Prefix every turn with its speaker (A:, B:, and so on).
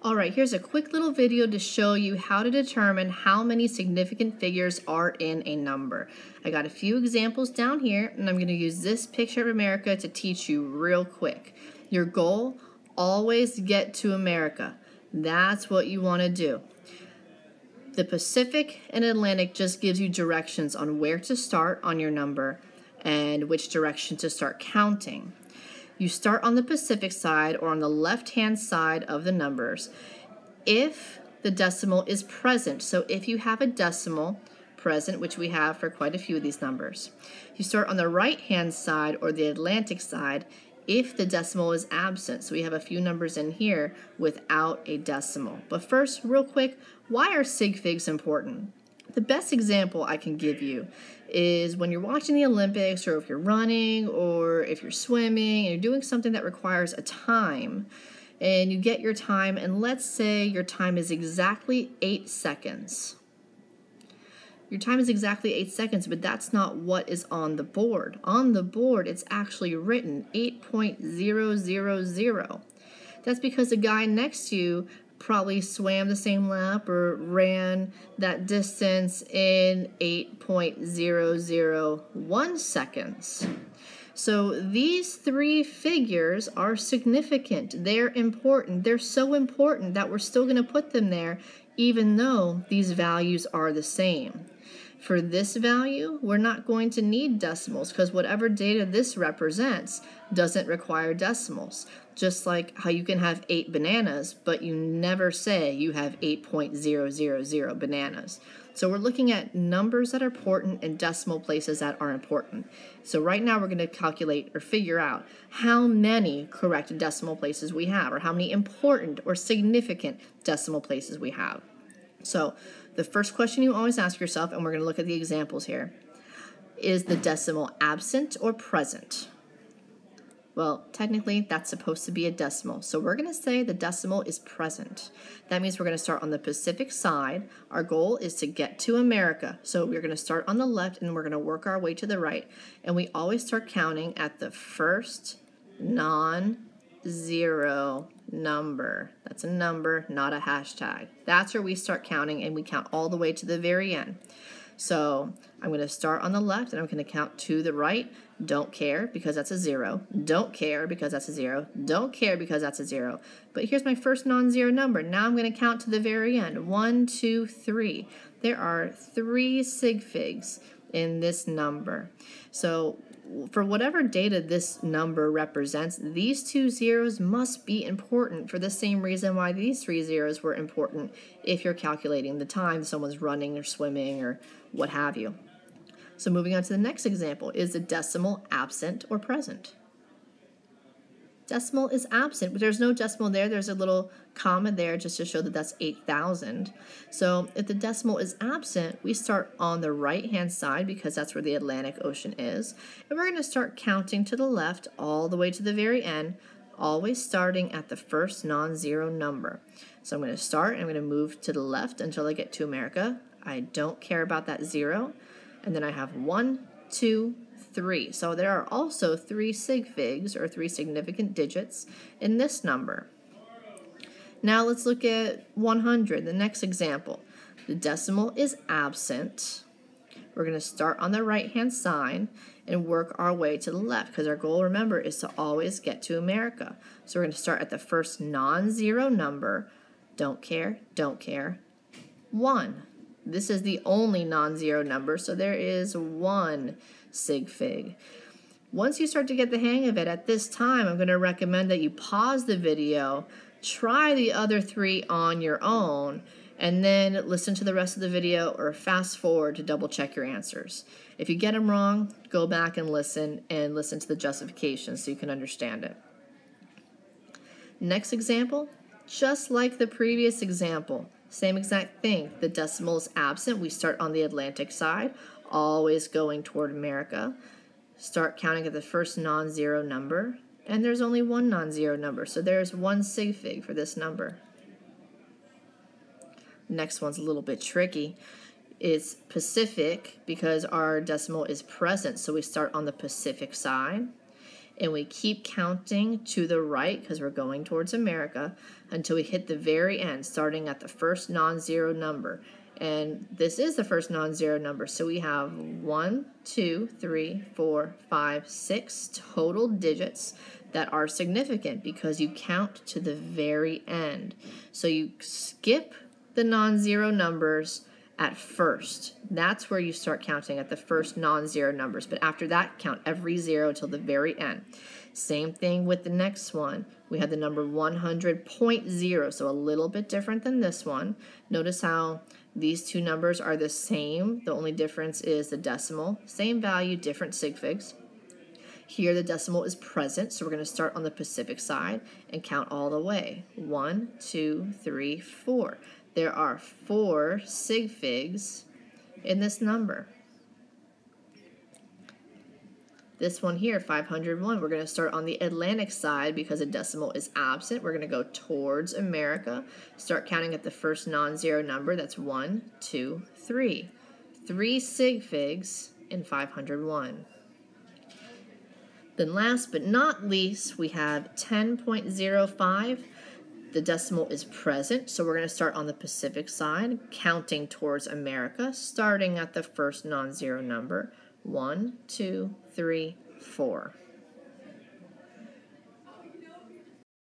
A: All right, here's a quick little video to show you how to determine how many significant figures are in a number. I got a few examples down here, and I'm going to use this picture of America to teach you real quick. Your goal, always get to America. That's what you want to do. The Pacific and Atlantic just gives you directions on where to start on your number and which direction to start counting. You start on the Pacific side or on the left-hand side of the numbers if the decimal is present. So if you have a decimal present, which we have for quite a few of these numbers. You start on the right-hand side or the Atlantic side if the decimal is absent. So we have a few numbers in here without a decimal. But first, real quick, why are sig figs important? The best example I can give you is when you're watching the Olympics, or if you're running, or if you're swimming, and you're doing something that requires a time, and you get your time, and let's say your time is exactly 8 seconds. Your time is exactly 8 seconds, but that's not what is on the board. On the board, it's actually written 8.000. That's because the guy next to you probably swam the same lap or ran that distance in 8.001 seconds. So these three figures are significant. They're important. They're so important that we're still going to put them there even though these values are the same. For this value, we're not going to need decimals because whatever data this represents doesn't require decimals. Just like how you can have 8 bananas, but you never say you have 8.000 bananas. So we're looking at numbers that are important and decimal places that are important. So right now we're going to calculate or figure out how many correct decimal places we have, or how many important or significant decimal places we have. So the first question you always ask yourself, and we're going to look at the examples here, is the decimal absent or present? Well, technically, that's supposed to be a decimal. So we're going to say the decimal is present. That means we're going to start on the Pacific side. Our goal is to get to America. So we're going to start on the left, and we're going to work our way to the right. And we always start counting at the first non-zero number. That's a number, not a hashtag. That's where we start counting, and we count all the way to the very end. So I'm going to start on the left, and I'm going to count to the right. Don't care because that's a 0. Don't care because that's a 0. Don't care because that's a 0. But here's my first non-zero number. Now I'm going to count to the very end. 1, 2, 3. There are 3 sig figs in this number. So for whatever data this number represents, these 2 zeros must be important for the same reason why these 3 zeros were important if you're calculating the time someone's running or swimming or what have you. So moving on to the next example, is the decimal absent or present? Decimal is absent, but there's no decimal there. There's a little comma there just to show that that's 8,000. So if the decimal is absent, we start on the right-hand side because that's where the Atlantic Ocean is. And we're going to start counting to the left all the way to the very end, always starting at the first non-zero number. So I'm going to start, and I'm going to move to the left until I get to America. I don't care about that 0. And then I have 1, 2, 3. So there are also 3 sig figs, or 3 significant digits, in this number. Now let's look at 100, the next example. The decimal is absent. We're going to start on the right-hand side and work our way to the left because our goal, remember, is to always get to America. So we're going to start at the first non-zero number. Don't care, 1. This is the only non-zero number, so there is 1 sig fig. Once you start to get the hang of it, at this time, I'm going to recommend that you pause the video, try the other 3 on your own, and then listen to the rest of the video or fast forward to double check your answers. If you get them wrong, go back and listen to the justification so you can understand it. Next example, just like the previous example. Same exact thing. The decimal is absent. We start on the Atlantic side, always going toward America. Start counting at the first non-zero number, and there's only 1 non-zero number, so there's 1 sig fig for this number. Next one's a little bit tricky. It's Pacific because our decimal is present, so we start on the Pacific side. and we keep counting to the right because we're going towards America until we hit the very end, starting at the first non-zero number. And this is the first non-zero number, so we have 1, 2, 3, 4, 5, 6 total digits that are significant because you count to the very end. So you skip the non-zero numbers at first. That's where you start counting, at the first non-zero numbers. But after that, count every zero till the very end. Same thing with the next one. We have the number 100.0, so a little bit different than this one. Notice how these two numbers are the same. The only difference is the decimal. Same value, different sig figs. Here the decimal is present, so we're going to start on the Pacific side and count all the way. 1, 2, 3, 4. There are 4 sig figs in this number. This one here, 501, we're going to start on the Atlantic side because the decimal is absent. We're going to go towards America, start counting at the first non-zero number. That's 1, 2, 3. 3 sig figs in 501. Then last but not least, we have 10.05. The decimal is present, so we're going to start on the Pacific side, counting towards America, starting at the first non-zero number. 1, 2, 3, 4.